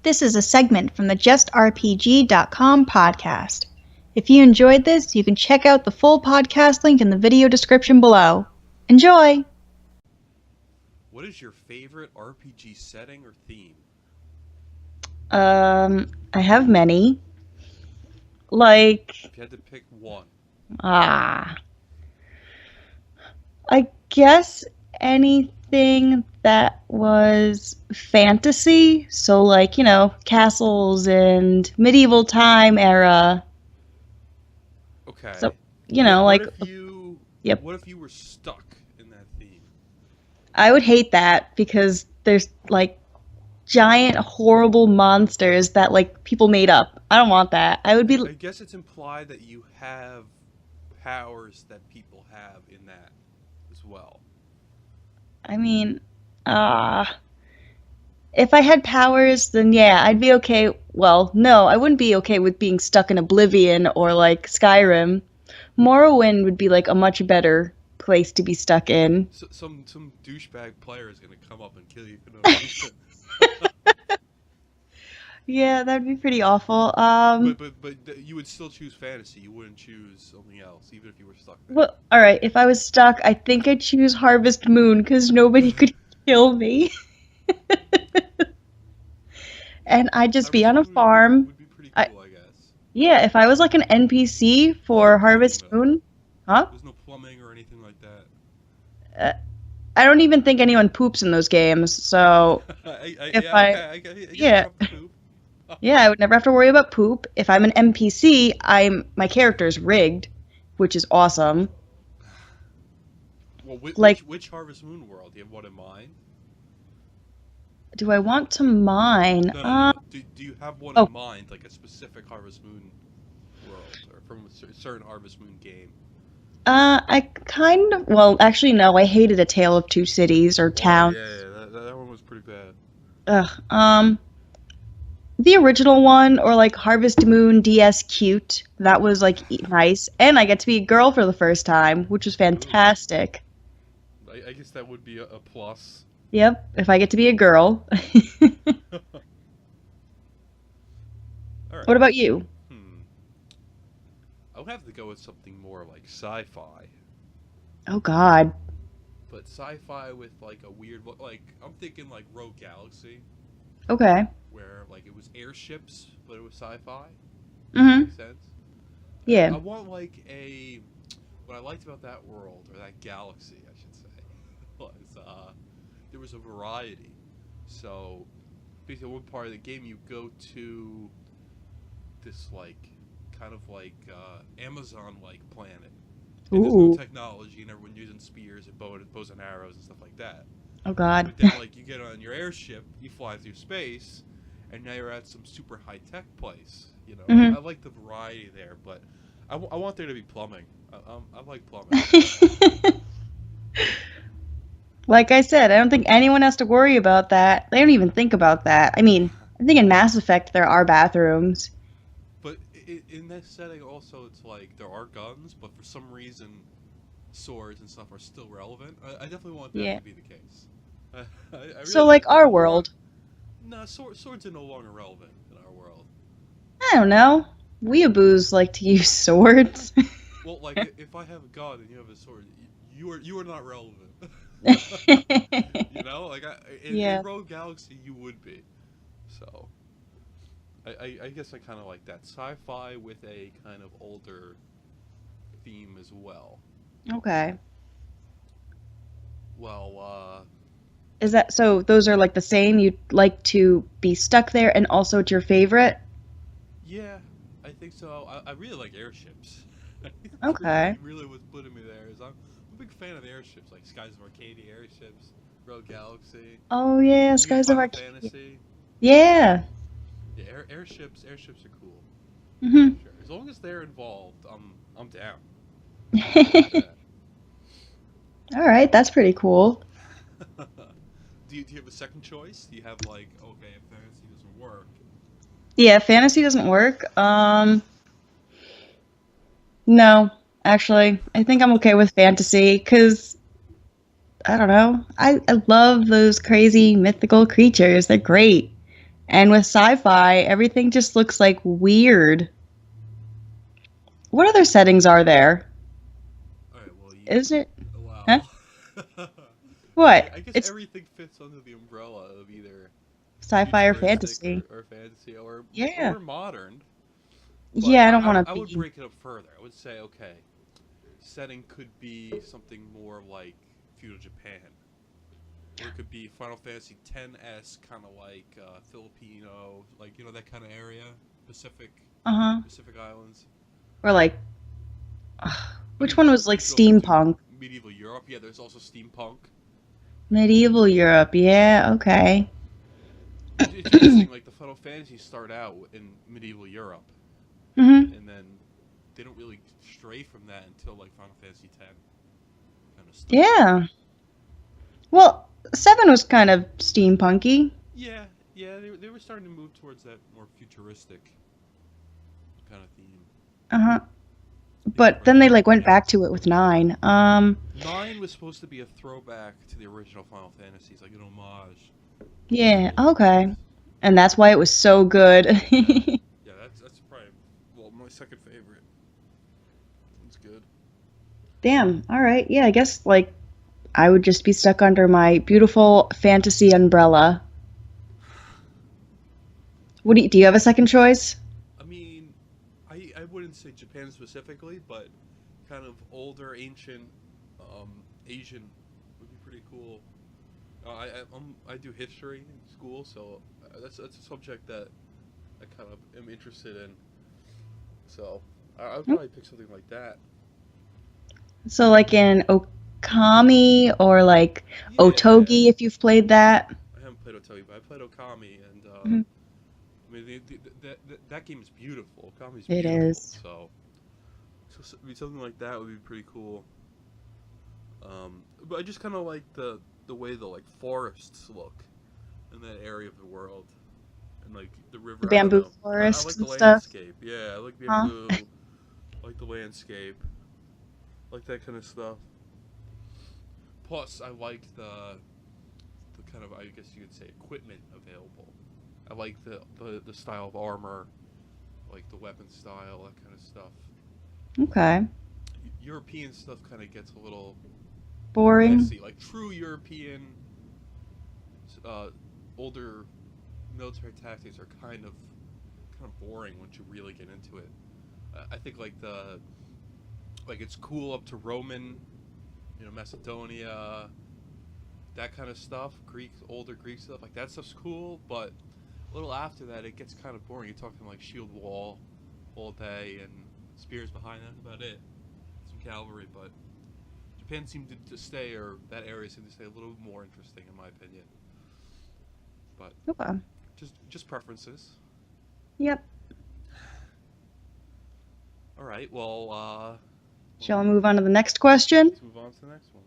This is a segment from the JustRPG.com podcast. If you enjoyed this, you can check out the full podcast link in the video description below. Enjoy! What is your favorite RPG setting or theme? I have many. If you had to pick one. I guess anything that was fantasy, so castles and medieval time era. Okay. So, What Yep. if you were stuck in that theme? I would hate that because there's giant horrible monsters that people made up. I don't want that. I guess it's implied that you have powers that people have in that as well. I mean, if I had powers, then yeah, I'd be okay. Well, no, I wouldn't be okay with being stuck in Oblivion or Skyrim. Morrowind would be a much better place to be stuck in. So, some douchebag player is gonna come up and kill you for no reason. Yeah, that'd be pretty awful. But you would still choose fantasy. You wouldn't choose something else, even if you were stuck there. Well, all right. If I was stuck, I think I'd choose Harvest Moon because nobody could kill me, and I'd just be on a farm. Would be pretty cool, I guess. Yeah, if I was an NPC for Harvest Moon, huh? There's no plumbing or anything like that. I don't even think anyone poops in those games, so yeah, I would never have to worry about poop. If I'm an NPC, my character's rigged, which is awesome. Well, which Harvest Moon world? Do you have one in mind? Do I want to mine? No. Do you have one in mind, like a specific Harvest Moon world, or from a certain Harvest Moon game? Actually, no. I hated A Tale of Two Cities or Town. Yeah, that one was pretty bad. The original one, or Harvest Moon DS Cute, that was nice, and I get to be a girl for the first time, which was fantastic. I guess that would be a plus. Yep, if I get to be a girl. All right. What about you? I would have to go with something more sci-fi. Oh God. But sci-fi with a weird, I'm thinking Rogue Galaxy. Okay. Where it was airships, but it was sci-fi. Mm-hmm. Makes sense. Yeah. I want what I liked about that world, or that galaxy, I should say, was there was a variety. So basically, one part of the game you go to this kind of Amazon-like planet. And there's no technology, and everyone's using spears and bows and arrows and stuff like that. Oh God. But then you get on your airship, you fly through space, and now you're at some super high-tech place. Mm-hmm. I like the variety there, but I want there to be plumbing. I like plumbing. Like I said, I don't think anyone has to worry about that. They don't even think about that. I mean, I think in Mass Effect there are bathrooms. But in this setting also, it's there are guns, but for some reason swords and stuff are still relevant. I definitely want that to be the case. So our world. No, swords are no longer relevant in our world. I don't know. Weeaboos like to use swords. Well, if I have a gun and you have a sword, you are not relevant. In Rogue Galaxy you would be. So I guess I kind of like that sci-fi with a kind of older theme as well. Okay. Well, is that so? Those are the same. You'd like to be stuck there, and also it's your favorite. Yeah, I think so. I really like airships. Okay. Really, what's putting me there is I'm a big fan of airships, like Skies of Arcadia airships, Rogue Galaxy. Oh yeah, Skies of Arcadia. Fantasy. Yeah. Yeah, airships are cool. Mhm. Sure. As long as they're involved, I'm down. All right, that's pretty cool. Do you have a second choice? Do you have okay, if fantasy doesn't work? Yeah, fantasy doesn't work. No, actually, I think I'm okay with fantasy because I don't know. I love those crazy mythical creatures. They're great. And with sci-fi, everything just looks like weird. What other settings are there? All right, well, Isn't it? Huh? wow. What? I guess It's everything fits under the umbrella of either sci-fi or futuristic fantasy. or fantasy Yeah. or modern. But Yeah, I don't want I to would be. break it up further. I would say, okay, setting could be something more like feudal Japan, or it could be Final Fantasy X, kind of like Filipino, like that kind of area, Pacific Uh-huh. Pacific Islands. Or like, I which mean, one was like you could also do steampunk? medieval Europe. Yeah, there's also steampunk. Medieval Europe. Yeah, okay. It's interesting. Like the Final Fantasies start out in medieval Europe, Hmm. and then they don't really stray from that until like Final Fantasy X kind of stuff. Yeah. Well, 7 was kind of steampunky. Yeah, yeah, they were starting to move towards that more futuristic kind of theme. Uh-huh. They went But for then they that. like went back to it with 9. 9 was supposed to be a throwback to the original Final Fantasies, like an homage to Yeah, the old okay. games. And that's why it was so good. Yeah, yeah, that's probably my second favorite. It's good. Damn. All right. Yeah, I guess like I would just be stuck under my beautiful fantasy umbrella. Do you have a second choice? I mean, I wouldn't say Japan specifically, but kind of older, ancient, Asian would be pretty cool. I do history in school, so that's a subject that I kind of am interested in. So I'd probably pick something like that. So like in Okami or like Yeah, Otogi if you've played that. I haven't played Otogi, but I played Okami, and Mhm. I mean that game is beautiful. Okami's It beautiful, is. so something like that would be pretty cool. But I just kind of like the way the like forests look in that area of the world, and like the The river. I don't bamboo know. I forests like the and stuff. landscape. Yeah, I like Huh? bamboo. I like the landscape. I like that kind of stuff. Plus, I like the kind of, I guess you could say, equipment available. I like the style of armor, like the weapon style, that kind of stuff. Okay. European stuff kind of gets a little Boring. messy. Like true European, uh, older military tactics are kind of boring once you really get into it. I think like it's cool up to Roman, Macedonia, that kind of stuff. Older Greek stuff, like that stuff's cool. But a little after that, it gets kind of boring. You're talking like shield wall all day and spears behind. That's about it. Some cavalry, but Japan seemed to stay, or that area seemed to stay a little more interesting, in my opinion. But Okay. just preferences. Yep. All right. Well, Shall I move on to the next question? let's move on to the next one.